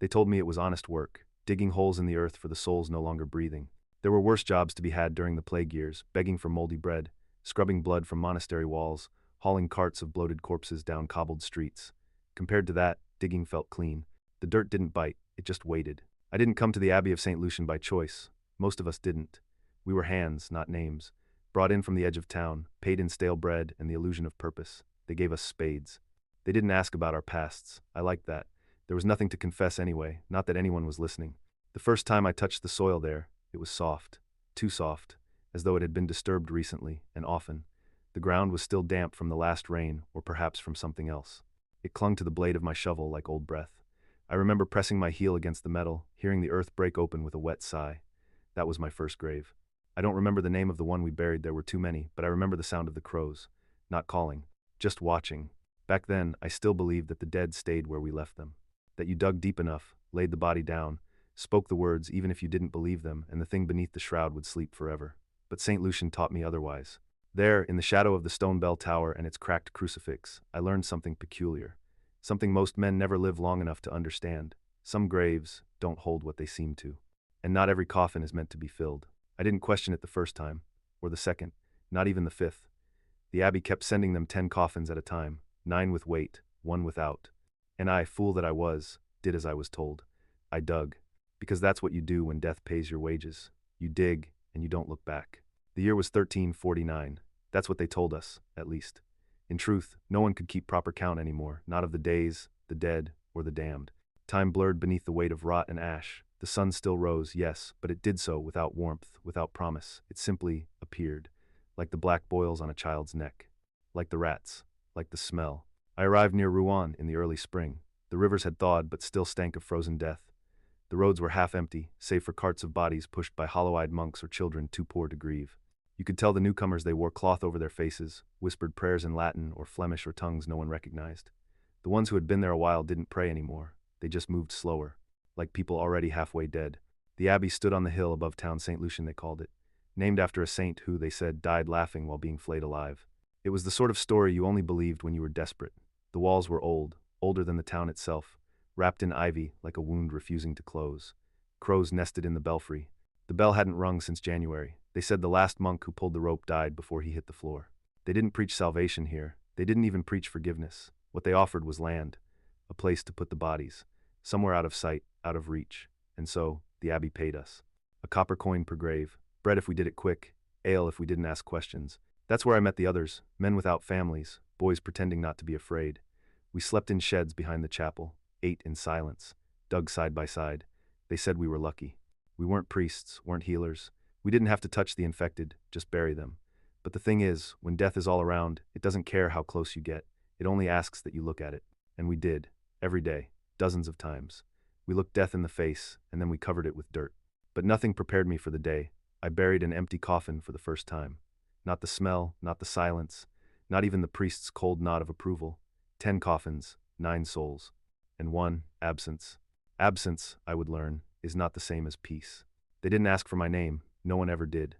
They told me it was honest work, digging holes in the earth for the souls no longer breathing. There were worse jobs to be had during the plague years, begging for moldy bread, scrubbing blood from monastery walls, hauling carts of bloated corpses down cobbled streets. Compared to that, digging felt clean. The dirt didn't bite, it just waited. I didn't come to the Abbey of St. Lucian by choice. Most of us didn't. We were hands, not names. Brought in from the edge of town, paid in stale bread and the illusion of purpose. They gave us spades. They didn't ask about our pasts. I liked that. There was nothing to confess anyway, not that anyone was listening. The first time I touched the soil there, it was soft. Too soft, as though it had been disturbed recently, and often. The ground was still damp from the last rain, or perhaps from something else. It clung to the blade of my shovel like old breath. I remember pressing my heel against the metal, hearing the earth break open with a wet sigh. That was my first grave. I don't remember the name of the one we buried, there were too many, but I remember the sound of the crows. Not calling, just watching. Back then, I still believed that the dead stayed where we left them. That you dug deep enough, laid the body down, spoke the words even if you didn't believe them, and the thing beneath the shroud would sleep forever. But St. Lucian taught me otherwise. There, in the shadow of the stone bell tower and its cracked crucifix, I learned something peculiar. Something most men never live long enough to understand. Some graves don't hold what they seem to. And not every coffin is meant to be filled. I didn't question it the first time, or the second, not even the fifth. The abbey kept sending them 10 coffins at a time, 9 with weight, 1 without. And I, fool that I was, did as I was told. I dug. Because that's what you do when death pays your wages. You dig, and you don't look back. The year was 1349. That's what they told us, at least. In truth, no one could keep proper count anymore, not of the days, the dead, or the damned. Time blurred beneath the weight of rot and ash. The sun still rose, yes, but it did so without warmth, without promise. It simply appeared, like the black boils on a child's neck. Like the rats, like the smell. I arrived near Rouen in the early spring. The rivers had thawed but still stank of frozen death. The roads were half empty, save for carts of bodies pushed by hollow-eyed monks or children too poor to grieve. You could tell the newcomers they wore cloth over their faces, whispered prayers in Latin or Flemish or tongues no one recognized. The ones who had been there a while didn't pray anymore. They just moved slower, like people already halfway dead. The abbey stood on the hill above town, St. Lucian they called it, named after a saint who, they said, died laughing while being flayed alive. It was the sort of story you only believed when you were desperate. The walls were old, older than the town itself, wrapped in ivy like a wound refusing to close. Crows nested in the belfry. The bell hadn't rung since January. They said the last monk who pulled the rope died before he hit the floor. They didn't preach salvation here. They didn't even preach forgiveness. What they offered was land, a place to put the bodies, somewhere out of sight, out of reach. And so, the abbey paid us. A copper coin per grave, bread if we did it quick, ale if we didn't ask questions. That's where I met the others, men without families, boys pretending not to be afraid. We slept in sheds behind the chapel, ate in silence, dug side by side. They said we were lucky. We weren't priests, weren't healers. We didn't have to touch the infected, just bury them. But the thing is, when death is all around, it doesn't care how close you get. It only asks that you look at it. And we did, every day, dozens of times. We looked death in the face, and then we covered it with dirt. But nothing prepared me for the day. I buried an empty coffin for the first time. Not the smell, not the silence, not even the priest's cold nod of approval. 10 coffins, 9 souls. And 1, absence. Absence, I would learn, is not the same as peace. They didn't ask for my name. No one ever did.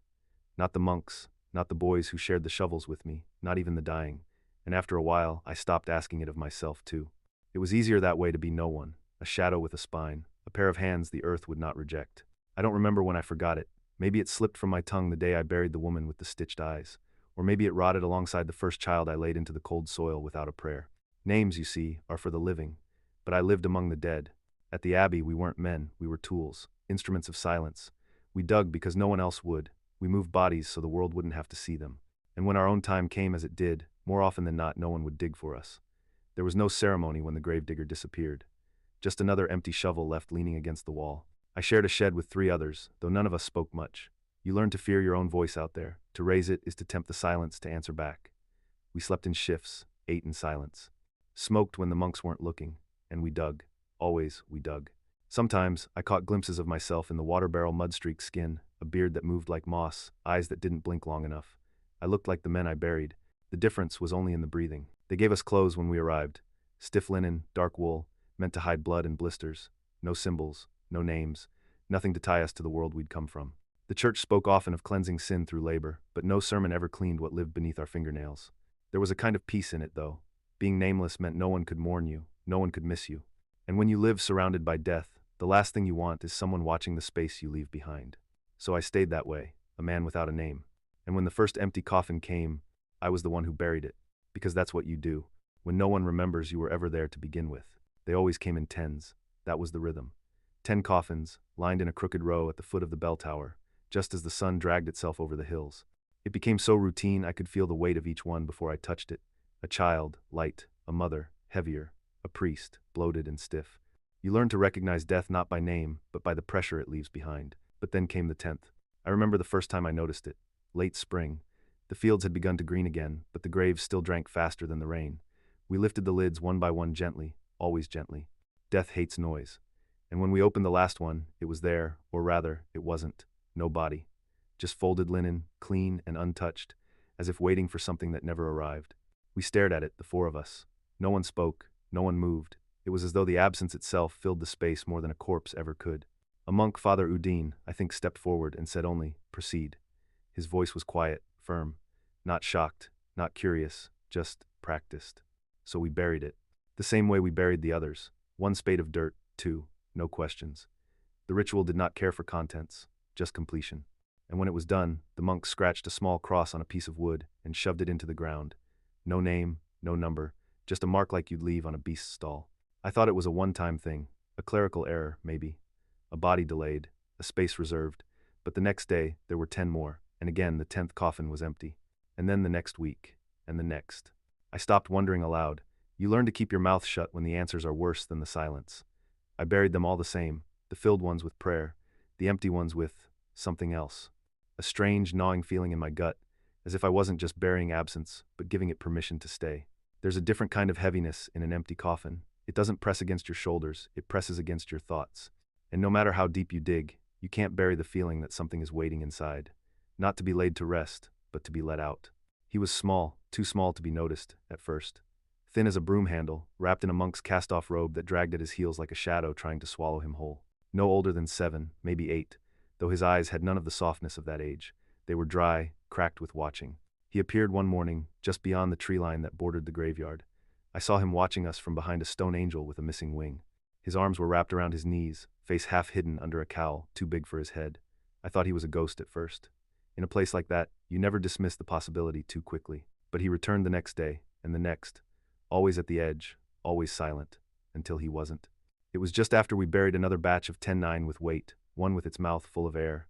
Not the monks, not the boys who shared the shovels with me, not even the dying. And after a while, I stopped asking it of myself, too. It was easier that way to be no one, a shadow with a spine, a pair of hands the earth would not reject. I don't remember when I forgot it. Maybe it slipped from my tongue the day I buried the woman with the stitched eyes. Or maybe it rotted alongside the first child I laid into the cold soil without a prayer. Names, you see, are for the living. But I lived among the dead. At the abbey, we weren't men, we were tools, instruments of silence. We dug because no one else would. We moved bodies so the world wouldn't have to see them. And when our own time came as it did, more often than not, no one would dig for us. There was no ceremony when the gravedigger disappeared. Just another empty shovel left leaning against the wall. I shared a shed with 3 others, though none of us spoke much. You learn to fear your own voice out there. To raise it is to tempt the silence to answer back. We slept in shifts, ate in silence. Smoked when the monks weren't looking. And we dug. Always, we dug. Sometimes, I caught glimpses of myself in the water barrel mud-streaked skin, a beard that moved like moss, eyes that didn't blink long enough. I looked like the men I buried. The difference was only in the breathing. They gave us clothes when we arrived. Stiff linen, dark wool, meant to hide blood and blisters. No symbols, no names, nothing to tie us to the world we'd come from. The church spoke often of cleansing sin through labor, but no sermon ever cleaned what lived beneath our fingernails. There was a kind of peace in it, though. Being nameless meant no one could mourn you, no one could miss you. And when you live surrounded by death, the last thing you want is someone watching the space you leave behind. So I stayed that way, a man without a name. And when the first empty coffin came, I was the one who buried it. Because that's what you do. When no one remembers you were ever there to begin with. They always came in tens. That was the rhythm. 10 coffins, lined in a crooked row at the foot of the bell tower, just as the sun dragged itself over the hills. It became so routine I could feel the weight of each one before I touched it. A child, light; a mother, heavier; a priest, bloated and stiff. You learn to recognize death not by name, but by the pressure it leaves behind. But then came the 10th. I remember the first time I noticed it. Late spring. The fields had begun to green again, but the graves still drank faster than the rain. We lifted the lids one by one gently, always gently. Death hates noise. And when we opened the last one, it was there, or rather, it wasn't. No body. Just folded linen, clean and untouched, as if waiting for something that never arrived. We stared at it, the four of us. No one spoke, no one moved. It was as though the absence itself filled the space more than a corpse ever could. A monk, Father Udine, I think, stepped forward and said only, "Proceed." His voice was quiet, firm. Not shocked, not curious, just practiced. So we buried it. The same way we buried the others. One spade of dirt, two. No questions. The ritual did not care for contents, just completion. And when it was done, the monk scratched a small cross on a piece of wood and shoved it into the ground. No name, no number, just a mark like you'd leave on a beast's stall. I thought it was a one-time thing, a clerical error, maybe. A body delayed, a space reserved, but the next day there were 10 more, and again the 10th coffin was empty. And then the next week, and the next. I stopped wondering aloud. You learn to keep your mouth shut when the answers are worse than the silence. I buried them all the same, the filled ones with prayer, the empty ones with something else. A strange, gnawing feeling in my gut, as if I wasn't just burying absence, but giving it permission to stay. There's a different kind of heaviness in an empty coffin. It doesn't press against your shoulders, it presses against your thoughts. And no matter how deep you dig, you can't bury the feeling that something is waiting inside. Not to be laid to rest, but to be let out. He was small, too small to be noticed, at first. Thin as a broom handle, wrapped in a monk's cast-off robe that dragged at his heels like a shadow trying to swallow him whole. No older than 7, maybe 8, though his eyes had none of the softness of that age. They were dry, cracked with watching. He appeared one morning, just beyond the tree line that bordered the graveyard. I saw him watching us from behind a stone angel with a missing wing. His arms were wrapped around his knees, face half hidden under a cowl, too big for his head. I thought he was a ghost at first. In a place like that, you never dismiss the possibility too quickly. But he returned the next day, and the next. Always at the edge, always silent, until he wasn't. It was just after we buried another batch of 10-9 with weight, one with its mouth full of air.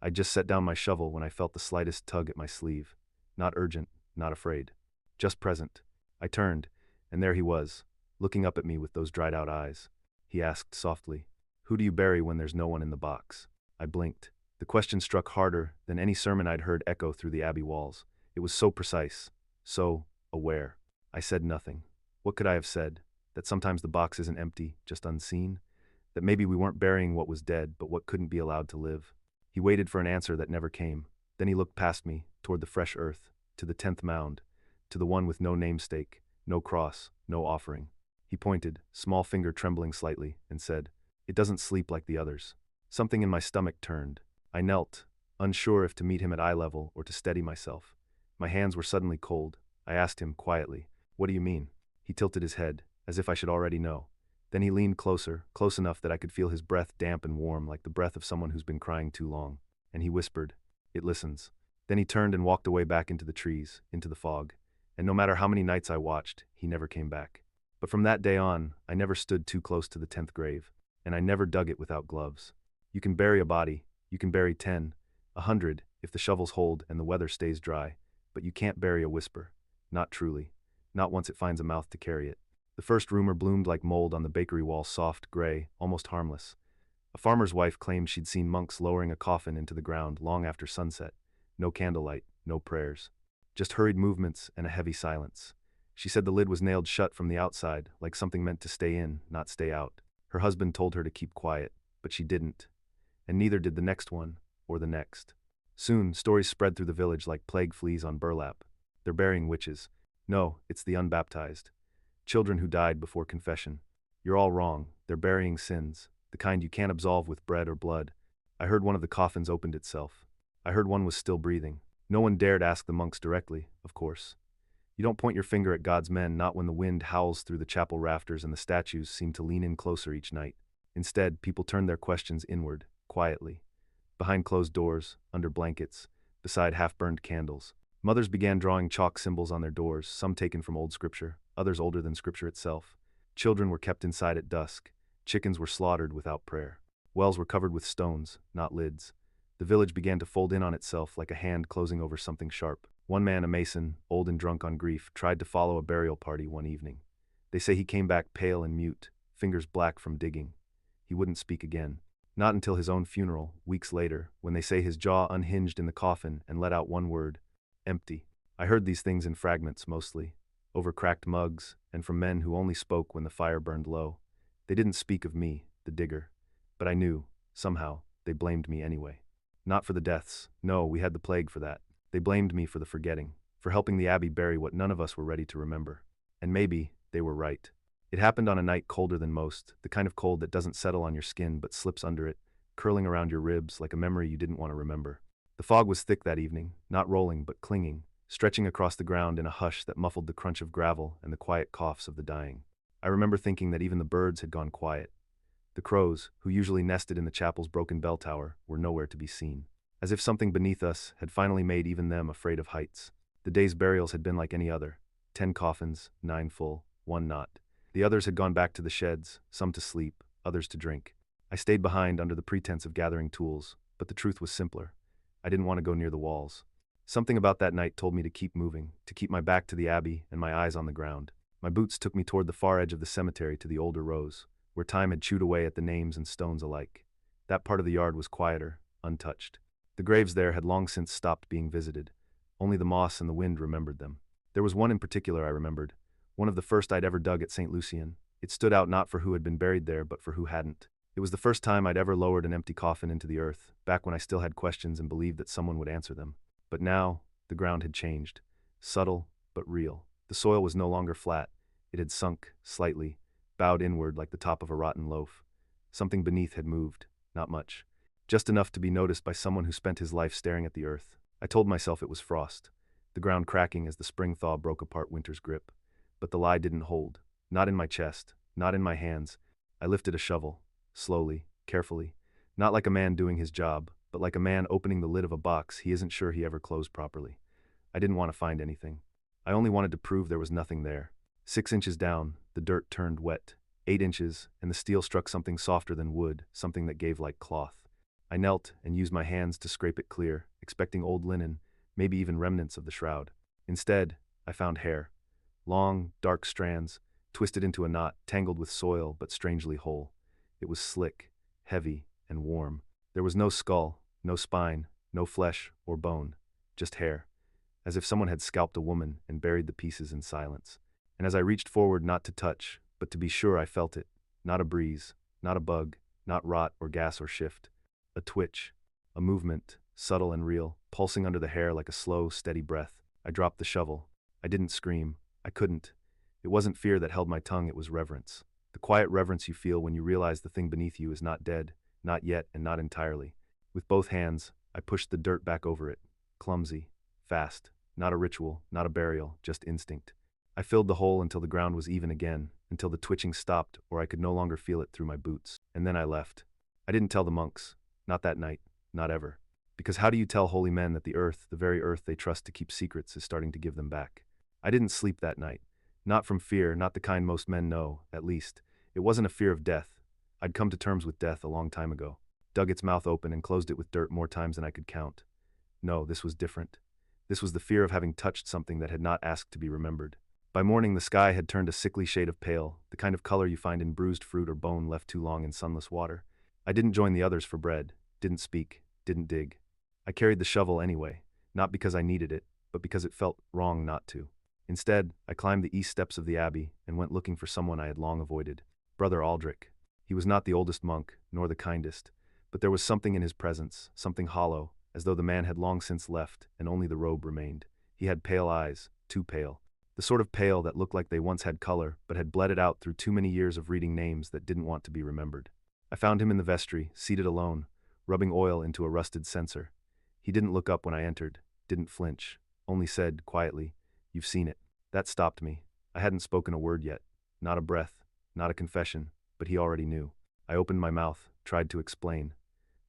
I just set down my shovel when I felt the slightest tug at my sleeve. Not urgent, not afraid. Just present. I turned, and there he was, looking up at me with those dried-out eyes. He asked softly, "Who do you bury when there's no one in the box?" I blinked. The question struck harder than any sermon I'd heard echo through the abbey walls. It was so precise, so aware. I said nothing. What could I have said? That sometimes the box isn't empty, just unseen? That maybe we weren't burying what was dead, but what couldn't be allowed to live? He waited for an answer that never came. Then he looked past me, toward the fresh earth, to the 10th mound, to the one with no namesake, no cross, no offering. He pointed, small finger trembling slightly, and said, "It doesn't sleep like the others." Something in my stomach turned. I knelt, unsure if to meet him at eye level or to steady myself. My hands were suddenly cold. I asked him quietly, "What do you mean?" He tilted his head, as if I should already know. Then he leaned closer, close enough that I could feel his breath damp and warm like the breath of someone who's been crying too long. And he whispered, "It listens." Then he turned and walked away back into the trees, into the fog. And no matter how many nights I watched, he never came back. But from that day on, I never stood too close to the 10th grave. And I never dug it without gloves. You can bury a body, you can bury 10, 100, if the shovels hold and the weather stays dry. But you can't bury a whisper. Not truly. Not once it finds a mouth to carry it. The first rumor bloomed like mold on the bakery wall, soft, gray, almost harmless. A farmer's wife claimed she'd seen monks lowering a coffin into the ground long after sunset. No candlelight, no prayers. Just hurried movements and a heavy silence. She said the lid was nailed shut from the outside, like something meant to stay in, not stay out. Her husband told her to keep quiet, but she didn't. And neither did the next one, or the next. Soon, stories spread through the village like plague fleas on burlap. They're burying witches. No, it's the unbaptized. Children who died before confession. You're all wrong. They're burying sins, the kind you can't absolve with bread or blood. I heard one of the coffins opened itself. I heard one was still breathing. No one dared ask the monks directly, of course. You don't point your finger at God's men, not when the wind howls through the chapel rafters and the statues seem to lean in closer each night. Instead, people turn their questions inward, quietly. Behind closed doors, under blankets, beside half-burned candles. Mothers began drawing chalk symbols on their doors, some taken from old scripture, others older than scripture itself. Children were kept inside at dusk. Chickens were slaughtered without prayer. Wells were covered with stones, not lids. The village began to fold in on itself like a hand closing over something sharp. One man, a mason, old and drunk on grief, tried to follow a burial party one evening. They say he came back pale and mute, fingers black from digging. He wouldn't speak again. Not until his own funeral, weeks later, when they say his jaw unhinged in the coffin and let out one word: empty. I heard these things in fragments, mostly, over cracked mugs, and from men who only spoke when the fire burned low. They didn't speak of me, the digger. But I knew, somehow, they blamed me anyway. Not for the deaths. No, we had the plague for that. They blamed me for the forgetting, for helping the abbey bury what none of us were ready to remember. And maybe they were right. It happened on a night colder than most, the kind of cold that doesn't settle on your skin but slips under it, curling around your ribs like a memory you didn't want to remember. The fog was thick that evening, not rolling but clinging, stretching across the ground in a hush that muffled the crunch of gravel and the quiet coughs of the dying. I remember thinking that even the birds had gone quiet. The crows, who usually nested in the chapel's broken bell tower, were nowhere to be seen. As if something beneath us had finally made even them afraid of heights. The day's burials had been like any other. 10 coffins, 9 full, 1 not. The others had gone back to the sheds, some to sleep, others to drink. I stayed behind under the pretense of gathering tools, but the truth was simpler. I didn't want to go near the walls. Something about that night told me to keep moving, to keep my back to the abbey and my eyes on the ground. My boots took me toward the far edge of the cemetery to the older rows, where time had chewed away at the names and stones alike. That part of the yard was quieter, untouched. The graves there had long since stopped being visited. Only the moss and the wind remembered them. There was one in particular I remembered, one of the first I'd ever dug at St. Lucian. It stood out not for who had been buried there, but for who hadn't. It was the first time I'd ever lowered an empty coffin into the earth, back when I still had questions and believed that someone would answer them. But now, the ground had changed. Subtle, but real. The soil was no longer flat. It had sunk, slightly, bowed inward like the top of a rotten loaf. Something beneath had moved, not much. Just enough to be noticed by someone who spent his life staring at the earth. I told myself it was frost, the ground cracking as the spring thaw broke apart winter's grip. But the lie didn't hold. Not in my chest, not in my hands. I lifted a shovel, slowly, carefully, not like a man doing his job, but like a man opening the lid of a box he isn't sure he ever closed properly. I didn't want to find anything. I only wanted to prove there was nothing there. 6 inches down, the dirt turned wet. 8 inches, and the steel struck something softer than wood, something that gave like cloth. I knelt and used my hands to scrape it clear, expecting old linen, maybe even remnants of the shroud. Instead, I found hair. Long, dark strands, twisted into a knot, tangled with soil but strangely whole. It was slick, heavy, and warm. There was no skull, no spine, no flesh or bone, just hair, as if someone had scalped a woman and buried the pieces in silence. And as I reached forward not to touch, but to be sure I felt it, not a breeze, not a bug, not rot or gas or shift. A twitch, a movement, subtle and real, pulsing under the hair like a slow, steady breath. I dropped the shovel. I didn't scream. I couldn't. It wasn't fear that held my tongue, it was reverence. The quiet reverence you feel when you realize the thing beneath you is not dead, not yet and not entirely. With both hands, I pushed the dirt back over it. Clumsy, fast, not a ritual, not a burial, just instinct. I filled the hole until the ground was even again, until the twitching stopped or I could no longer feel it through my boots. And then I left. I didn't tell the monks. Not that night. Not ever. Because how do you tell holy men that the earth, the very earth they trust to keep secrets, is starting to give them back? I didn't sleep that night. Not from fear, not the kind most men know, at least. It wasn't a fear of death. I'd come to terms with death a long time ago. Dug its mouth open and closed it with dirt more times than I could count. No, this was different. This was the fear of having touched something that had not asked to be remembered. By morning the sky had turned a sickly shade of pale, the kind of color you find in bruised fruit or bone left too long in sunless water. I didn't join the others for bread, didn't speak, didn't dig. I carried the shovel anyway, not because I needed it, but because it felt wrong not to. Instead, I climbed the east steps of the abbey and went looking for someone I had long avoided. Brother Aldrich. He was not the oldest monk, nor the kindest, but there was something in his presence, something hollow, as though the man had long since left and only the robe remained. He had pale eyes, too pale. The sort of pale that looked like they once had color, but had bled it out through too many years of reading names that didn't want to be remembered. I found him in the vestry, seated alone, rubbing oil into a rusted censer. He didn't look up when I entered, didn't flinch, only said, quietly, "You've seen it." That stopped me. I hadn't spoken a word yet. Not a breath, not a confession, but he already knew. I opened my mouth, tried to explain.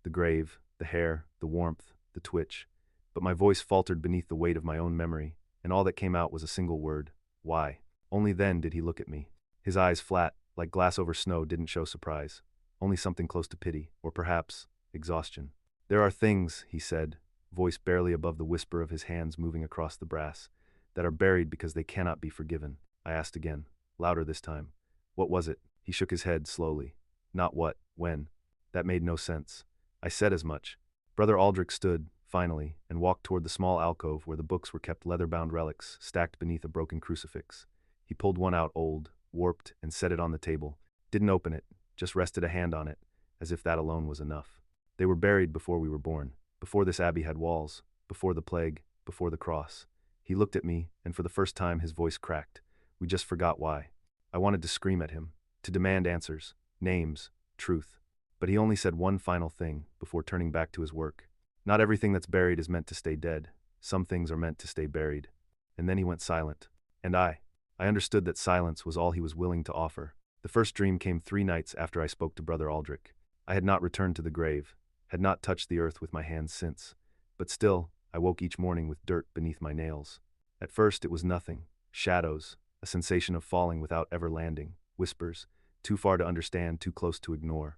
The grave, the hair, the warmth, the twitch. But my voice faltered beneath the weight of my own memory, and all that came out was a single word: why? Only then did he look at me. His eyes, flat, like glass over snow, didn't show surprise. Only something close to pity, or perhaps exhaustion. There are things, he said, voice barely above the whisper of his hands moving across the brass, that are buried because they cannot be forgiven. I asked again, louder this time. What was it? He shook his head slowly. Not what, when. That made no sense. I said as much. Brother Aldrich stood, finally, and walked toward the small alcove where the books were kept, leather-bound relics stacked beneath a broken crucifix. He pulled one out, old, warped, and set it on the table. Didn't open it, just rested a hand on it, as if that alone was enough. They were buried before we were born, before this abbey had walls, before the plague, before the cross. He looked at me, and for the first time his voice cracked. We just forgot why. I wanted to scream at him, to demand answers, names, truth. But he only said one final thing before turning back to his work. Not everything that's buried is meant to stay dead. Some things are meant to stay buried. And then he went silent. And I understood that silence was all he was willing to offer. The first dream came 3 nights after I spoke to Brother Aldrich. I had not returned to the grave, had not touched the earth with my hands since. But still, I woke each morning with dirt beneath my nails. At first it was nothing. Shadows, a sensation of falling without ever landing, whispers, too far to understand, too close to ignore.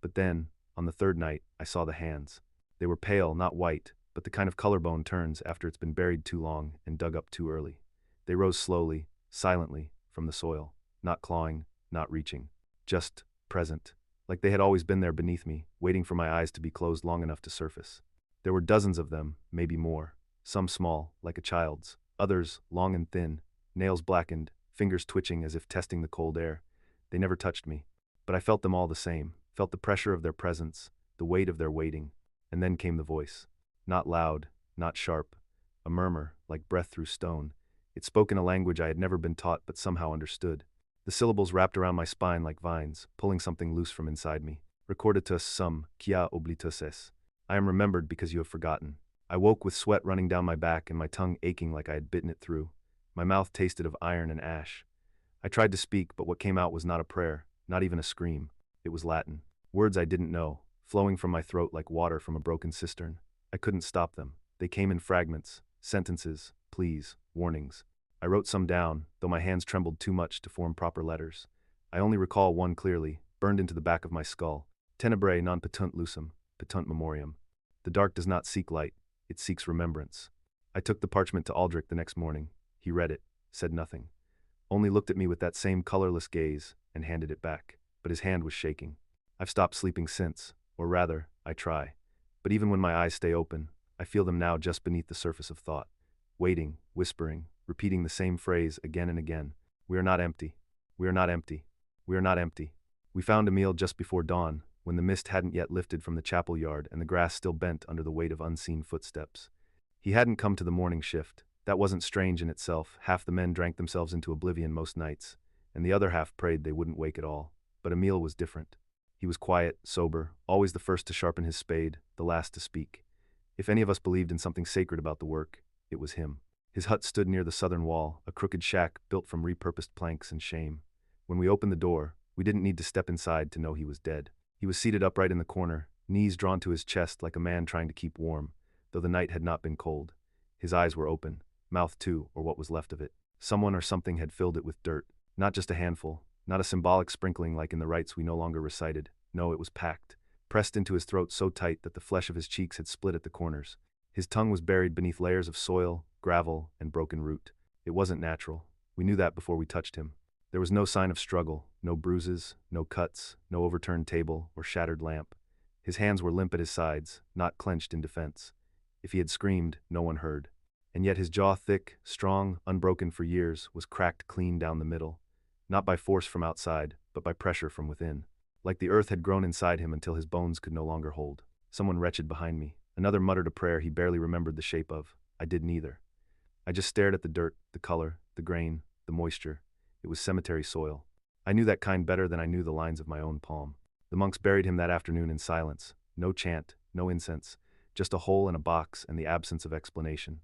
But then, on the 3rd night, I saw the hands. They were pale, not white, but the kind of collarbone turns after it's been buried too long and dug up too early. They rose slowly, silently, from the soil, not clawing, not reaching, just present, like they had always been there beneath me, waiting for my eyes to be closed long enough to surface. There were dozens of them, maybe more, some small, like a child's, others long and thin, nails blackened, fingers twitching as if testing the cold air. They never touched me, but I felt them all the same, felt the pressure of their presence, the weight of their waiting. And then came the voice. Not loud, not sharp, a murmur, like breath through stone. It spoke in a language I had never been taught but somehow understood. The syllables wrapped around my spine like vines, pulling something loose from inside me. Recorded to sum, kia oblitoses. I am remembered because you have forgotten. I woke with sweat running down my back and my tongue aching like I had bitten it through. My mouth tasted of iron and ash. I tried to speak, but what came out was not a prayer, not even a scream. It was Latin. Words I didn't know, flowing from my throat like water from a broken cistern. I couldn't stop them. They came in fragments, sentences, pleas, warnings. I wrote some down, though my hands trembled too much to form proper letters. I only recall one clearly, burned into the back of my skull. Tenebrae non petunt lucem, petunt memoriam. The dark does not seek light, it seeks remembrance. I took the parchment to Aldrich the next morning. He read it, said nothing. Only looked at me with that same colorless gaze, and handed it back. But his hand was shaking. I've stopped sleeping since. Or rather, I try. But even when my eyes stay open, I feel them now just beneath the surface of thought. Waiting, whispering, repeating the same phrase again and again. We are not empty. We are not empty. We are not empty. We found Emile just before dawn, when the mist hadn't yet lifted from the chapel yard and the grass still bent under the weight of unseen footsteps. He hadn't come to the morning shift. That wasn't strange in itself. Half the men drank themselves into oblivion most nights, and the other half prayed they wouldn't wake at all. But Emile was different. He was quiet, sober, always the first to sharpen his spade, the last to speak. If any of us believed in something sacred about the work, it was him. His hut stood near the southern wall, a crooked shack built from repurposed planks and shame. When we opened the door, we didn't need to step inside to know he was dead. He was seated upright in the corner, knees drawn to his chest like a man trying to keep warm, though the night had not been cold. His eyes were open, mouth too, or what was left of it. Someone or something had filled it with dirt, not just a handful, not a symbolic sprinkling like in the rites we no longer recited. No, it was packed, pressed into his throat so tight that the flesh of his cheeks had split at the corners. His tongue was buried beneath layers of soil, gravel, and broken root. It wasn't natural. We knew that before we touched him. There was no sign of struggle, no bruises, no cuts, no overturned table or shattered lamp. His hands were limp at his sides, not clenched in defense. If he had screamed, no one heard. And yet his jaw, thick, strong, unbroken for years, was cracked clean down the middle. Not by force from outside, but by pressure from within. Like the earth had grown inside him until his bones could no longer hold. Someone wretched behind me. Another muttered a prayer he barely remembered the shape of. I did neither. I just stared at the dirt, the color, the grain, the moisture. It was cemetery soil. I knew that kind better than I knew the lines of my own palm. The monks buried him that afternoon in silence. No chant, no incense, just a hole in a box and the absence of explanation.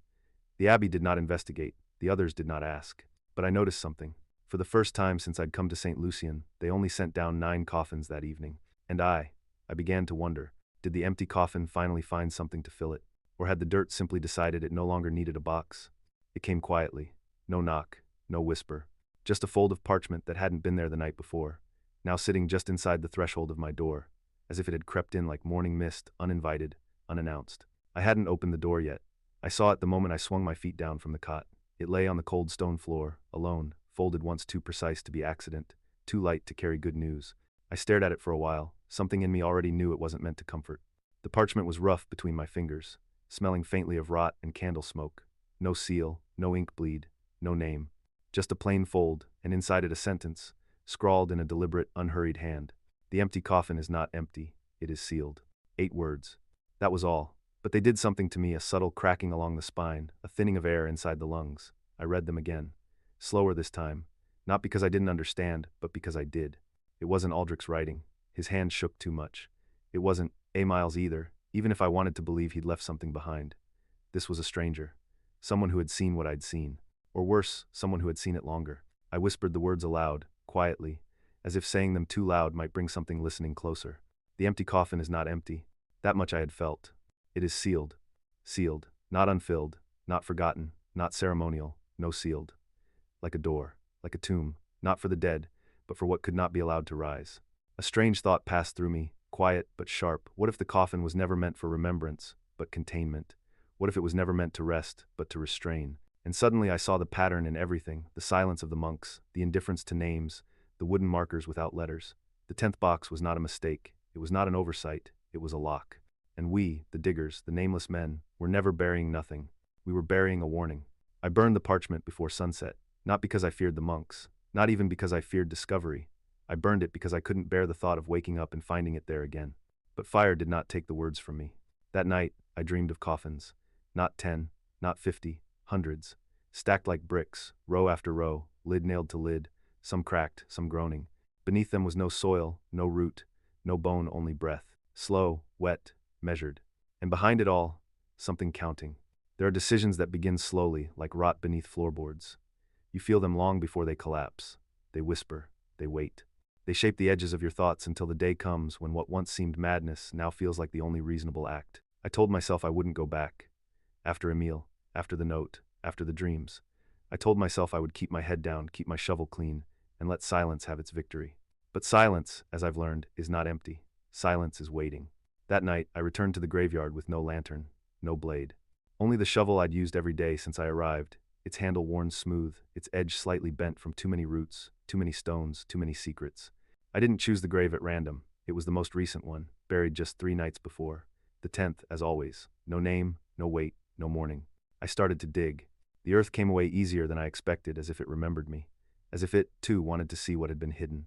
The abbey did not investigate. The others did not ask. But I noticed something. For the first time since I'd come to St. Lucian, they only sent down 9 coffins that evening. And I began to wonder, did the empty coffin finally find something to fill it? Or had the dirt simply decided it no longer needed a box? It came quietly. No knock, no whisper. Just a fold of parchment that hadn't been there the night before, now sitting just inside the threshold of my door, as if it had crept in like morning mist, uninvited, unannounced. I hadn't opened the door yet. I saw it the moment I swung my feet down from the cot. It lay on the cold stone floor, alone, folded once too precise to be accident, too light to carry good news. I stared at it for a while. Something in me already knew it wasn't meant to comfort. The parchment was rough between my fingers, smelling faintly of rot and candle smoke. No seal, no ink bleed, no name. Just a plain fold, and inside it a sentence, scrawled in a deliberate, unhurried hand. The empty coffin is not empty, it is sealed. 8 words. That was all. But they did something to me, a subtle cracking along the spine, a thinning of air inside the lungs. I read them again. Slower this time. Not because I didn't understand, but because I did. It wasn't Aldrich's writing. His hand shook too much. It wasn't A. Miles either, even if I wanted to believe he'd left something behind. This was a stranger. Someone who had seen what I'd seen. Or worse, someone who had seen it longer. I whispered the words aloud, quietly, as if saying them too loud might bring something listening closer. The empty coffin is not empty. That much I had felt. It is sealed. Sealed. Not unfilled. Not forgotten. Not ceremonial. No sealed. Like a door. Like a tomb. Not for the dead, but for what could not be allowed to rise. A strange thought passed through me, quiet but sharp. What if the coffin was never meant for remembrance, but containment? What if it was never meant to rest, but to restrain? And suddenly I saw the pattern in everything, the silence of the monks, the indifference to names, the wooden markers without letters. The 10th box was not a mistake. It was not an oversight. It was a lock. And we, the diggers, the nameless men, were never burying nothing. We were burying a warning. I burned the parchment before sunset, not because I feared the monks, not even because I feared discovery. I burned it because I couldn't bear the thought of waking up and finding it there again. But fire did not take the words from me. That night, I dreamed of coffins. Not 10, not 50, hundreds. Stacked like bricks, row after row, lid nailed to lid, some cracked, some groaning. Beneath them was no soil, no root, no bone, only breath. Slow, wet, measured. And behind it all, something counting. There are decisions that begin slowly, like rot beneath floorboards. You feel them long before they collapse. They whisper, they wait. They shape the edges of your thoughts until the day comes when what once seemed madness now feels like the only reasonable act. I told myself I wouldn't go back. After Emile, after the note, after the dreams. I told myself I would keep my head down, keep my shovel clean, and let silence have its victory. But silence, as I've learned, is not empty. Silence is waiting. That night, I returned to the graveyard with no lantern, no blade. Only the shovel I'd used every day since I arrived, its handle worn smooth, its edge slightly bent from too many roots, too many stones, too many secrets. I didn't choose the grave at random. It was the most recent one, buried just 3 nights before. The 10th, as always. No name, no weight, no mourning. I started to dig. The earth came away easier than I expected, as if it remembered me. As if it, too, wanted to see what had been hidden.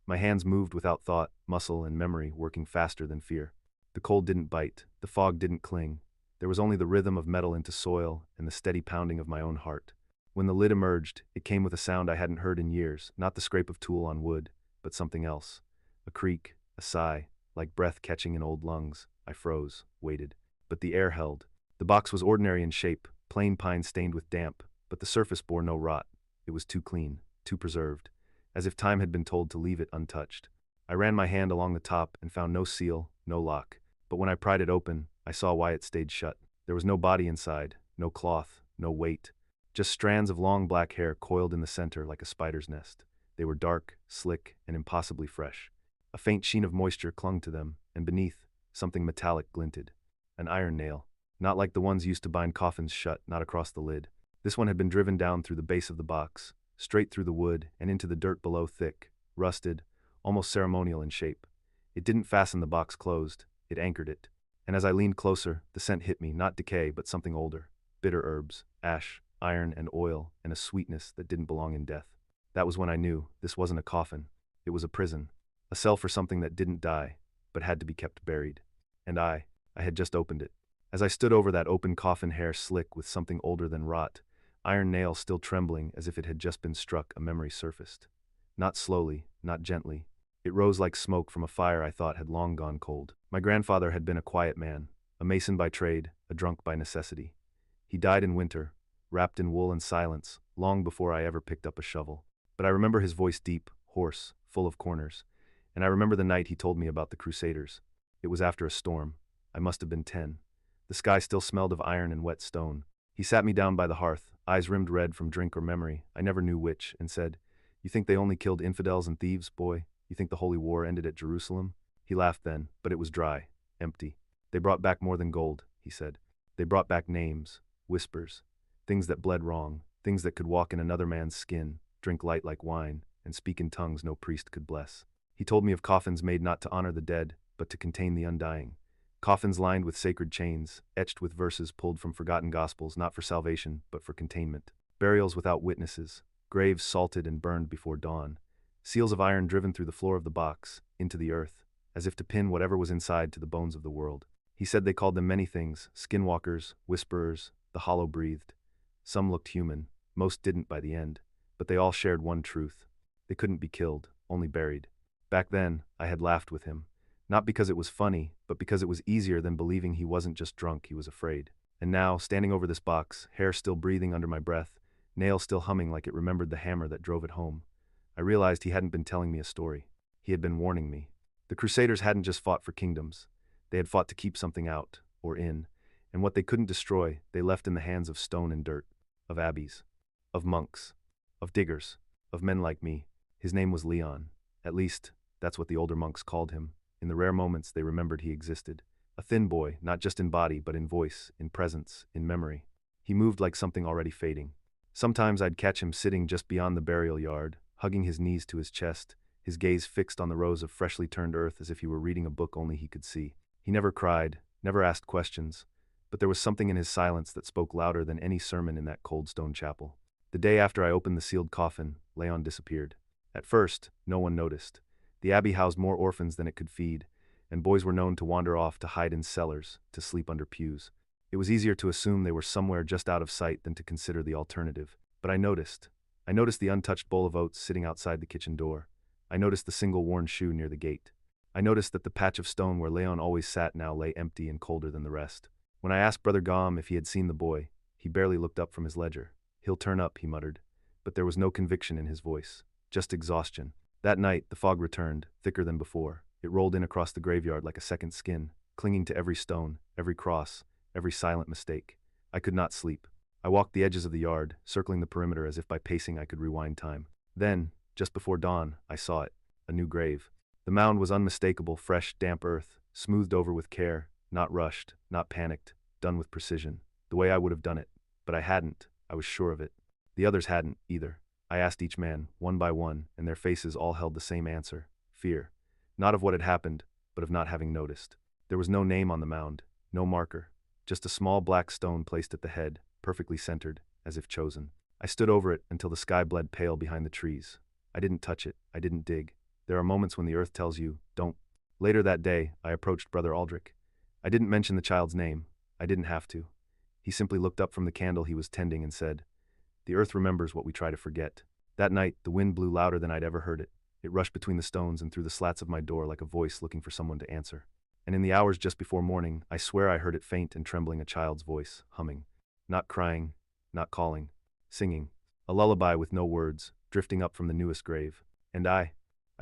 My hands moved without thought, muscle and memory working faster than fear. The cold didn't bite. The fog didn't cling. There was only the rhythm of metal into soil and the steady pounding of my own heart. When the lid emerged, it came with a sound I hadn't heard in years, not the scrape of tool on wood, but something else. A creak, a sigh, like breath catching in old lungs. I froze, waited. But the air held. The box was ordinary in shape, plain pine stained with damp, but the surface bore no rot. It was too clean, too preserved, as if time had been told to leave it untouched. I ran my hand along the top and found no seal, no lock. But when I pried it open, I saw why it stayed shut. There was no body inside, no cloth, no weight. Just strands of long black hair coiled in the center like a spider's nest. They were dark, slick, and impossibly fresh. A faint sheen of moisture clung to them, and beneath, something metallic glinted. An iron nail. Not like the ones used to bind coffins shut, not across the lid. This one had been driven down through the base of the box, straight through the wood and into the dirt below, thick, rusted, almost ceremonial in shape. It didn't fasten the box closed, it anchored it. And as I leaned closer, the scent hit me, not decay, but something older. Bitter herbs, ash, iron and oil, and a sweetness that didn't belong in death. That was when I knew this wasn't a coffin. It was a prison. A cell for something that didn't die, but had to be kept buried. And I had just opened it. As I stood over that open coffin, hair slick with something older than rot, iron nails still trembling as if it had just been struck, a memory surfaced. Not slowly, not gently. It rose like smoke from a fire I thought had long gone cold. My grandfather had been a quiet man, a mason by trade, a drunk by necessity. He died in winter, wrapped in wool and silence, long before I ever picked up a shovel. But I remember his voice deep, hoarse, full of corners. And I remember the night he told me about the Crusaders. It was after a storm. I must have been 10. The sky still smelled of iron and wet stone. He sat me down by the hearth, eyes rimmed red from drink or memory, I never knew which, and said, "You think they only killed infidels and thieves, boy? You think the Holy War ended at Jerusalem?" He laughed then, but it was dry, empty. "They brought back more than gold," he said. "They brought back names, whispers, things that bled wrong, things that could walk in another man's skin, drink light like wine, and speak in tongues no priest could bless." He told me of coffins made not to honor the dead, but to contain the undying. Coffins lined with sacred chains, etched with verses pulled from forgotten gospels not for salvation, but for containment. Burials without witnesses, graves salted and burned before dawn, seals of iron driven through the floor of the box, into the earth, as if to pin whatever was inside to the bones of the world. He said they called them many things, skinwalkers, whisperers, the hollow-breathed. Some looked human, most didn't by the end, but they all shared one truth. They couldn't be killed, only buried. Back then, I had laughed with him. Not because it was funny, but because it was easier than believing he wasn't just drunk, he was afraid. And now, standing over this box, hair still breathing under my breath, nail still humming like it remembered the hammer that drove it home, I realized he hadn't been telling me a story. He had been warning me. The Crusaders hadn't just fought for kingdoms. They had fought to keep something out, or in, and what they couldn't destroy, they left in the hands of stone and dirt, of abbeys, of monks, of diggers, of men like me. His name was Leon. At least, that's what the older monks called him. In the rare moments they remembered he existed. A thin boy, not just in body but in voice, in presence, in memory. He moved like something already fading. Sometimes I'd catch him sitting just beyond the burial yard, hugging his knees to his chest, his gaze fixed on the rows of freshly turned earth as if he were reading a book only he could see. He never cried, never asked questions, but there was something in his silence that spoke louder than any sermon in that cold stone chapel. The day after I opened the sealed coffin, Leon disappeared. At first, no one noticed. The abbey housed more orphans than it could feed, and boys were known to wander off to hide in cellars, to sleep under pews. It was easier to assume they were somewhere just out of sight than to consider the alternative. But I noticed. I noticed the untouched bowl of oats sitting outside the kitchen door. I noticed the single worn shoe near the gate. I noticed that the patch of stone where Leon always sat now lay empty and colder than the rest. When I asked Brother Gaume if he had seen the boy, he barely looked up from his ledger. "He'll turn up," he muttered. But there was no conviction in his voice, just exhaustion. That night, the fog returned, thicker than before. It rolled in across the graveyard like a second skin, clinging to every stone, every cross, every silent mistake. I could not sleep. I walked the edges of the yard, circling the perimeter as if by pacing I could rewind time. Then, just before dawn, I saw it, a new grave. The mound was unmistakable, fresh, damp earth, smoothed over with care, not rushed, not panicked, done with precision, the way I would have done it. But I hadn't, I was sure of it. The others hadn't, either. I asked each man, one by one, and their faces all held the same answer: fear. Not of what had happened, but of not having noticed. There was no name on the mound, no marker, just a small black stone placed at the head, perfectly centered, as if chosen. I stood over it until the sky bled pale behind the trees. I didn't touch it, I didn't dig. There are moments when the earth tells you, don't. Later that day, I approached Brother Aldrich. I didn't mention the child's name. I didn't have to. He simply looked up from the candle he was tending and said, "The earth remembers what we try to forget." That night, the wind blew louder than I'd ever heard it. It rushed between the stones and through the slats of my door like a voice looking for someone to answer. And in the hours just before morning, I swear I heard it faint and trembling, a child's voice, humming. Not crying, not calling, singing. A lullaby with no words, drifting up from the newest grave. And I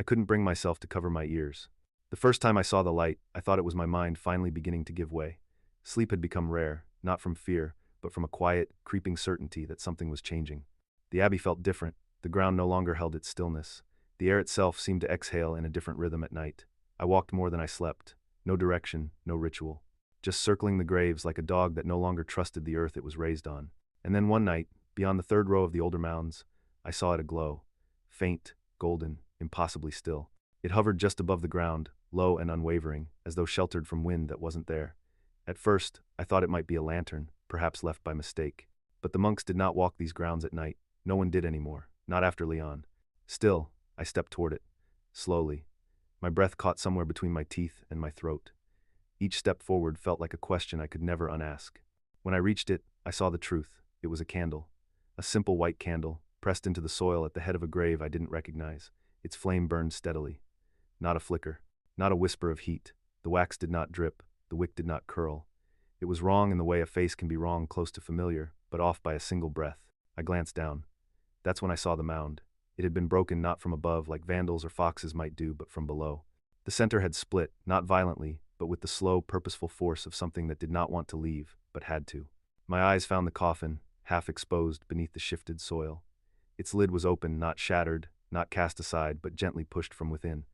couldn't bring myself to cover my ears. The first time I saw the light, I thought it was my mind finally beginning to give way. Sleep had become rare, not from fear, but from a quiet, creeping certainty that something was changing. The abbey felt different. The ground no longer held its stillness. The air itself seemed to exhale in a different rhythm at night. I walked more than I slept. No direction, no ritual. Just circling the graves like a dog that no longer trusted the earth it was raised on. And then one night, beyond the third row of the older mounds, I saw it aglow. Faint, golden, impossibly still. It hovered just above the ground, low and unwavering, as though sheltered from wind that wasn't there. At first, I thought it might be a lantern, perhaps left by mistake. But the monks did not walk these grounds at night. No one did anymore, not after Leon. Still, I stepped toward it, slowly. My breath caught somewhere between my teeth and my throat. Each step forward felt like a question I could never unask. When I reached it, I saw the truth. It was a candle. A simple white candle, pressed into the soil at the head of a grave I didn't recognize. Its flame burned steadily. Not a flicker, not a whisper of heat. The wax did not drip, the wick did not curl. It was wrong in the way a face can be wrong close to familiar, but off by a single breath. I glanced down. That's when I saw the mound. It had been broken not from above like vandals or foxes might do, but from below. The center had split, not violently, but with the slow, purposeful force of something that did not want to leave, but had to. My eyes found the coffin, half exposed beneath the shifted soil. Its lid was open, not shattered, not cast aside, but gently pushed from within,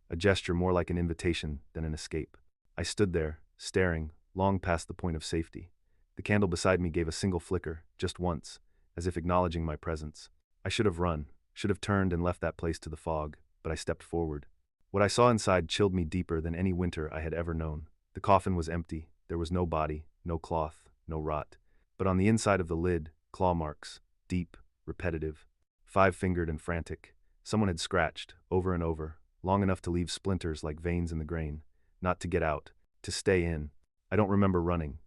a gesture more like an invitation than an escape. I stood there, staring, long past the point of safety. The candle beside me gave a single flicker, just once, as if acknowledging my presence. I should have run, should have turned and left that place to the fog, but I stepped forward. What I saw inside chilled me deeper than any winter I had ever known. The coffin was empty, there was no body, no cloth, no rot. But on the inside of the lid, claw marks, deep, repetitive, five-fingered and frantic. Someone had scratched, over and over, long enough to leave splinters like veins in the grain. Not to get out, to stay in. I don't remember running.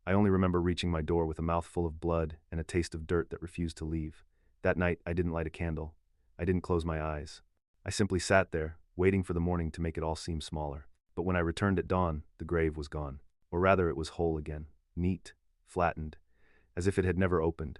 I only remember reaching my door with a mouthful of blood and a taste of dirt that refused to leave. That night, I didn't light a candle. I didn't close my eyes. I simply sat there, waiting for the morning to make it all seem smaller. But when I returned at dawn, the grave was gone. Or rather, it was whole again, neat, flattened, as if it had never opened.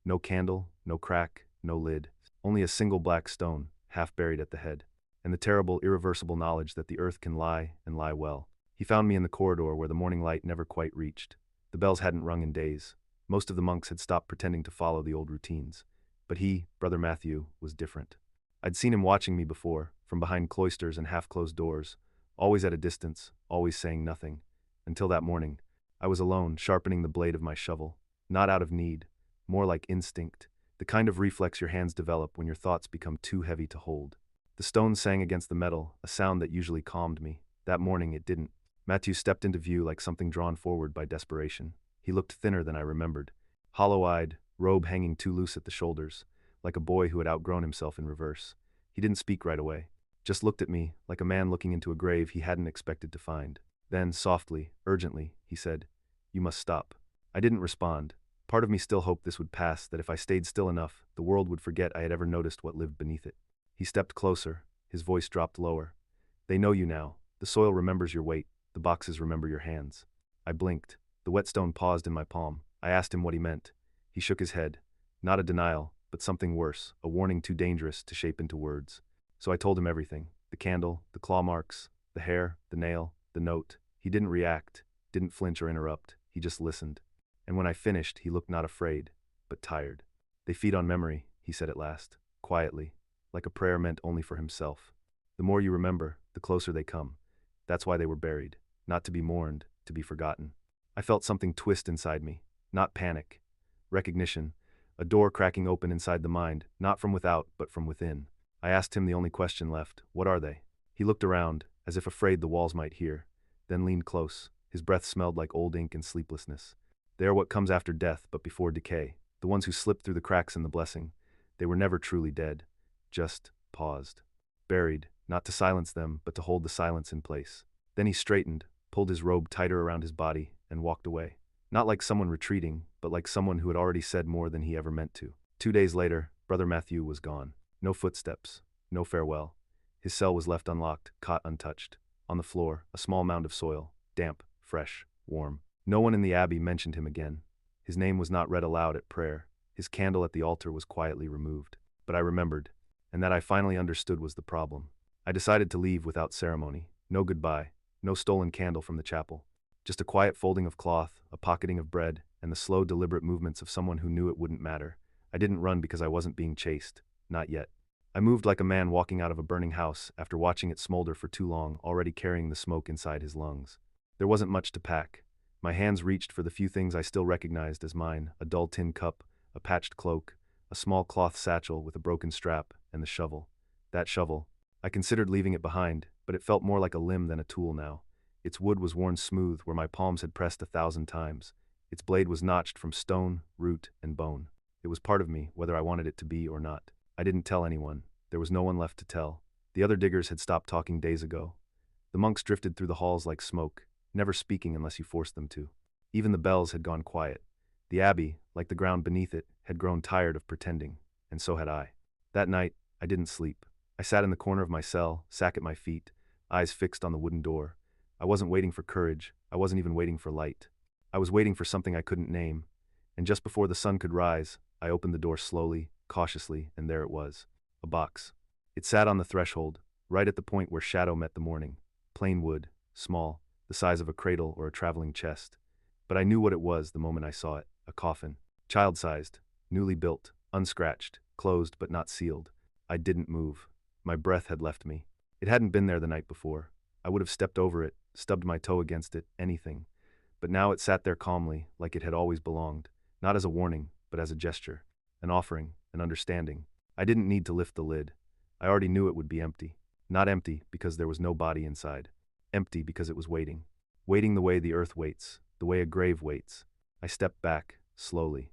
No candle, no crack, no lid. Only a single black stone, half buried at the head. And the terrible, irreversible knowledge that the earth can lie, and lie well. He found me in the corridor where the morning light never quite reached. The bells hadn't rung in days. Most of the monks had stopped pretending to follow the old routines. But he, Brother Matthew, was different. I'd seen him watching me before, from behind cloisters and half-closed doors, always at a distance, always saying nothing. Until that morning, I was alone, sharpening the blade of my shovel. Not out of need, more like instinct, the kind of reflex your hands develop when your thoughts become too heavy to hold. The stone sang against the metal, a sound that usually calmed me. That morning it didn't. Matthew stepped into view like something drawn forward by desperation. He looked thinner than I remembered. Hollow-eyed, robe hanging too loose at the shoulders, like a boy who had outgrown himself in reverse. He didn't speak right away. Just looked at me, like a man looking into a grave he hadn't expected to find. Then, softly, urgently, he said, "You must stop." I didn't respond. Part of me still hoped this would pass, that if I stayed still enough, the world would forget I had ever noticed what lived beneath it. He stepped closer. His voice dropped lower. "They know you now. The soil remembers your weight. The boxes remember your hands." I blinked. The whetstone paused in my palm. I asked him what he meant. He shook his head. Not a denial, but something worse, a warning too dangerous to shape into words. So I told him everything. The candle, the claw marks, the hair, the nail, the note. He didn't react, didn't flinch or interrupt. He just listened. And when I finished, he looked not afraid, but tired. "They feed on memory," he said at last, quietly, like a prayer meant only for himself. "The more you remember, the closer they come. That's why they were buried. Not to be mourned, to be forgotten." I felt something twist inside me. Not panic. Recognition. A door cracking open inside the mind, not from without, but from within. I asked him the only question left. "What are they?" He looked around, as if afraid the walls might hear, then leaned close. His breath smelled like old ink and sleeplessness. "They are what comes after death, but before decay. The ones who slipped through the cracks in the blessing. They were never truly dead. Just paused. Buried, not to silence them, but to hold the silence in place." Then he straightened, pulled his robe tighter around his body, and walked away. Not like someone retreating, but like someone who had already said more than he ever meant to. 2 days later, Brother Matthew was gone. No footsteps, no farewell. His cell was left unlocked, cot untouched. On the floor, a small mound of soil, damp, fresh, warm. No one in the abbey mentioned him again. His name was not read aloud at prayer. His candle at the altar was quietly removed. But I remembered, and that I finally understood was the problem. I decided to leave without ceremony. No goodbye, no stolen candle from the chapel. Just a quiet folding of cloth, a pocketing of bread, and the slow, deliberate movements of someone who knew it wouldn't matter. I didn't run because I wasn't being chased. Not yet. I moved like a man walking out of a burning house after watching it smolder for too long, already carrying the smoke inside his lungs. There wasn't much to pack. My hands reached for the few things I still recognized as mine: a dull tin cup, a patched cloak, a small cloth satchel with a broken strap, and the shovel. That shovel. I considered leaving it behind, but it felt more like a limb than a tool now. Its wood was worn smooth where my palms had pressed 1,000 times. Its blade was notched from stone, root, and bone. It was part of me, whether I wanted it to be or not. I didn't tell anyone. There was no one left to tell. The other diggers had stopped talking days ago. The monks drifted through the halls like smoke, never speaking unless you forced them to. Even the bells had gone quiet. The abbey, like the ground beneath it, had grown tired of pretending, and so had I. That night, I didn't sleep. I sat in the corner of my cell, sack at my feet, eyes fixed on the wooden door. I wasn't waiting for courage. I wasn't even waiting for light. I was waiting for something I couldn't name. and just before the sun could rise, I opened the door slowly, cautiously, and there it was. A box. It sat on the threshold, right at the point where shadow met the morning. Plain wood, small, the size of a cradle or a traveling chest. But I knew what it was the moment I saw it, a coffin. Child-sized, newly built, unscratched, closed but not sealed. I didn't move. My breath had left me. It hadn't been there the night before. I would have stepped over it, stubbed my toe against it, anything. But now it sat there calmly, like it had always belonged, not as a warning, but as a gesture, an offering, an understanding. I didn't need to lift the lid. I already knew it would be empty. Not empty because there was no body inside. Empty because it was waiting. Waiting the way the earth waits, the way a grave waits. I stepped back, slowly.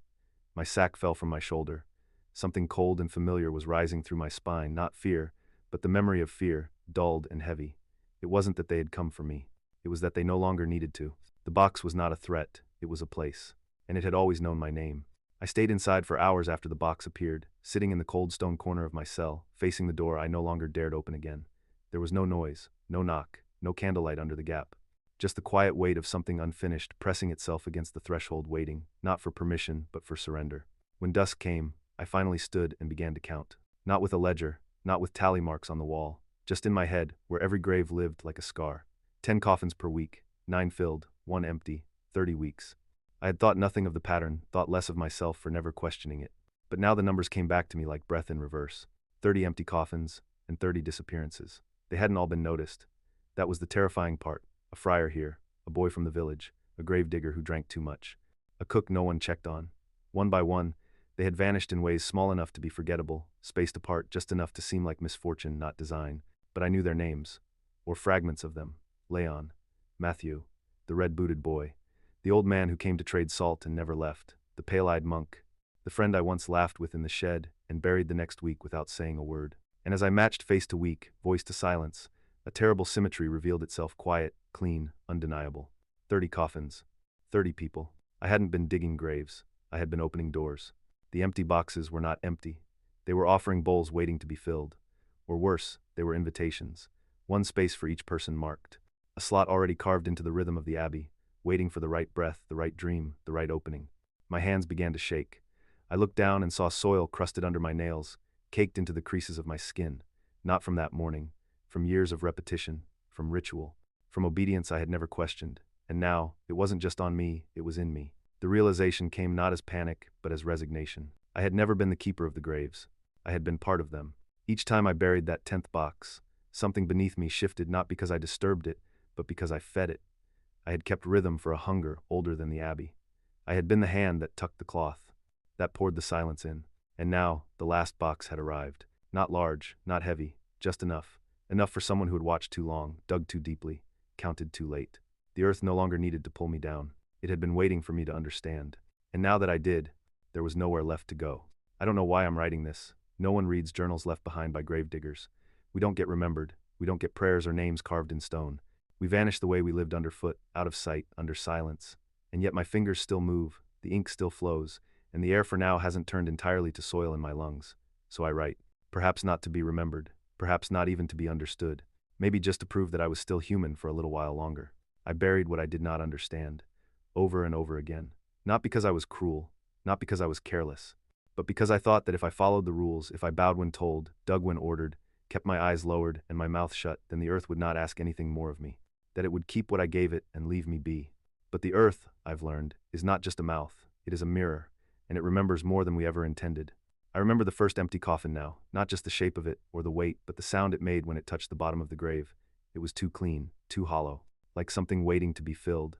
My sack fell from my shoulder. Something cold and familiar was rising through my spine, not fear, but the memory of fear, dulled and heavy. It wasn't that they had come for me. It was that they no longer needed to. The box was not a threat, it was a place. And it had always known my name. I stayed inside for hours after the box appeared, sitting in the cold stone corner of my cell, facing the door I no longer dared open again. There was no noise, no knock, no candlelight under the gap. Just the quiet weight of something unfinished pressing itself against the threshold, waiting, not for permission, but for surrender. When dusk came, I finally stood and began to count. Not with a ledger, not with tally marks on the wall, just in my head, where every grave lived like a scar. 10 coffins per week, 9 filled, 1 empty, 30 weeks. I had thought nothing of the pattern, thought less of myself for never questioning it. But now the numbers came back to me like breath in reverse. 30 empty coffins, and 30 disappearances. They hadn't all been noticed. That was the terrifying part. A friar here, a boy from the village, a gravedigger who drank too much, a cook no one checked on. One by one, they had vanished in ways small enough to be forgettable, spaced apart just enough to seem like misfortune, not design. But I knew their names, or fragments of them. Leon, Matthew, the red-booted boy, the old man who came to trade salt and never left, the pale-eyed monk, the friend I once laughed with in the shed and buried the next week without saying a word. And as I matched face to weak, voice to silence, a terrible symmetry revealed itself, quiet, clean, undeniable. 30 coffins. 30 people. I hadn't been digging graves. I had been opening doors. The empty boxes were not empty. They were offering bowls waiting to be filled. Or worse, they were invitations. One space for each person marked. A slot already carved into the rhythm of the abbey, waiting for the right breath, the right dream, the right opening. My hands began to shake. I looked down and saw soil crusted under my nails, caked into the creases of my skin. Not from that morning, from years of repetition, from ritual, from obedience I had never questioned. And now, it wasn't just on me, it was in me. The realization came not as panic, but as resignation. I had never been the keeper of the graves. I had been part of them. Each time I buried that 10th box, something beneath me shifted, not because I disturbed it, but because I fed it. I had kept rhythm for a hunger older than the abbey. I had been the hand that tucked the cloth, that poured the silence in. And now, the last box had arrived. Not large, not heavy, just enough. Enough for someone who had watched too long, dug too deeply, counted too late. The earth no longer needed to pull me down. It had been waiting for me to understand. And now that I did, there was nowhere left to go. I don't know why I'm writing this. No one reads journals left behind by gravediggers. We don't get remembered. We don't get prayers or names carved in stone. We vanish the way we lived underfoot, out of sight, under silence. And yet my fingers still move, the ink still flows, and the air for now hasn't turned entirely to soil in my lungs. So I write. Perhaps not to be remembered. Perhaps not even to be understood. Maybe just to prove that I was still human for a little while longer. I buried what I did not understand, over and over again. Not because I was cruel, not because I was careless, but because I thought that if I followed the rules, if I bowed when told, dug when ordered, kept my eyes lowered and my mouth shut, then the earth would not ask anything more of me. That it would keep what I gave it and leave me be. But the earth, I've learned, is not just a mouth, it is a mirror, and it remembers more than we ever intended. I remember the first empty coffin now, not just the shape of it or the weight, but the sound it made when it touched the bottom of the grave. It was too clean, too hollow, like something waiting to be filled.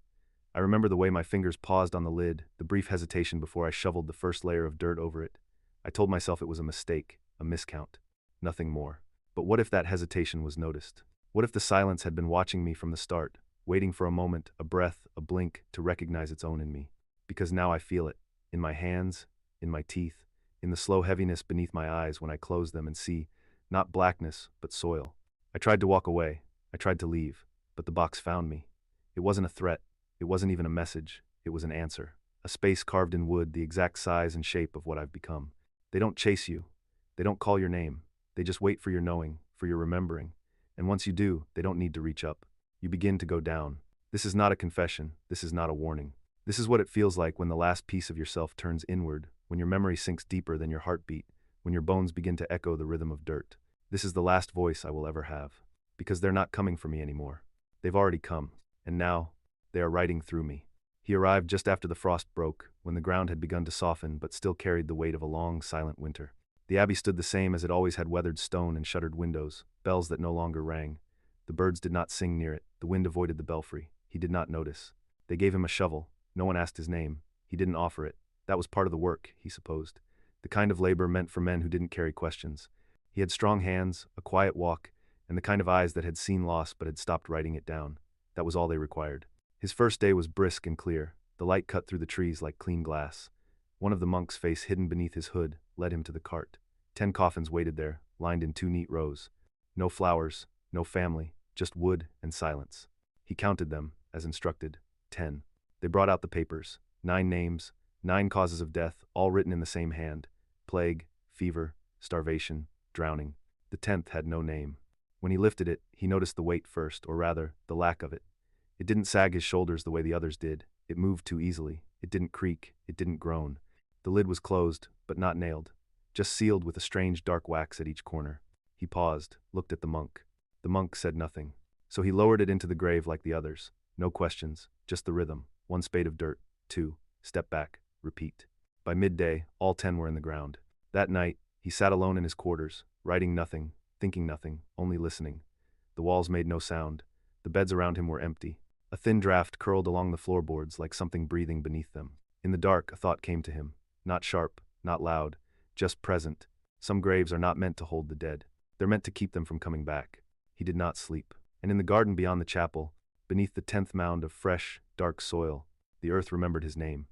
I remember the way my fingers paused on the lid, the brief hesitation before I shoveled the first layer of dirt over it. I told myself it was a mistake, a miscount, nothing more. But what if that hesitation was noticed? What if the silence had been watching me from the start, waiting for a moment, a breath, a blink to recognize its own in me? Because now I feel it, in my hands, in my teeth, in the slow heaviness beneath my eyes when I close them and see, not blackness, but soil. I tried to walk away, I tried to leave, but the box found me. It wasn't a threat, it wasn't even a message, it was an answer. A space carved in wood, the exact size and shape of what I've become. They don't chase you, they don't call your name, they just wait for your knowing, for your remembering. And once you do, they don't need to reach up. You begin to go down. This is not a confession, this is not a warning. This is what it feels like when the last piece of yourself turns inward, when your memory sinks deeper than your heartbeat, when your bones begin to echo the rhythm of dirt. This is the last voice I will ever have. Because they're not coming for me anymore. They've already come. And now, they are riding through me. He arrived just after the frost broke, when the ground had begun to soften but still carried the weight of a long, silent winter. The abbey stood the same as it always had, weathered stone and shuttered windows, bells that no longer rang. The birds did not sing near it, the wind avoided the belfry. He did not notice. They gave him a shovel. No one asked his name. He didn't offer it. That was part of the work, he supposed. The kind of labor meant for men who didn't carry questions. He had strong hands, a quiet walk, and the kind of eyes that had seen loss but had stopped writing it down. That was all they required. His first day was brisk and clear. The light cut through the trees like clean glass. One of the monks' face hidden beneath his hood led him to the cart. 10 coffins waited there, lined in 2 neat rows. No flowers, no family, just wood and silence. He counted them, as instructed, 10. They brought out the papers. 9 names, 9 causes of death, all written in the same hand. Plague, fever, starvation, drowning. The 10th had no name. When he lifted it, he noticed the weight first, or rather, the lack of it. It didn't sag his shoulders the way the others did. It moved too easily. It didn't creak. It didn't groan. The lid was closed, but not nailed. Just sealed with a strange dark wax at each corner. He paused, looked at the monk. The monk said nothing. So he lowered it into the grave like the others. No questions, just the rhythm. 1 spade of dirt, 2, step back, repeat. By midday, all 10 were in the ground. That night, he sat alone in his quarters, writing nothing, thinking nothing, only listening. The walls made no sound. The beds around him were empty. A thin draft curled along the floorboards like something breathing beneath them. In the dark, a thought came to him. Not sharp, not loud, just present. Some graves are not meant to hold the dead. They're meant to keep them from coming back. He did not sleep. And in the garden beyond the chapel, beneath the 10th mound of fresh, dark soil, the earth remembered his name.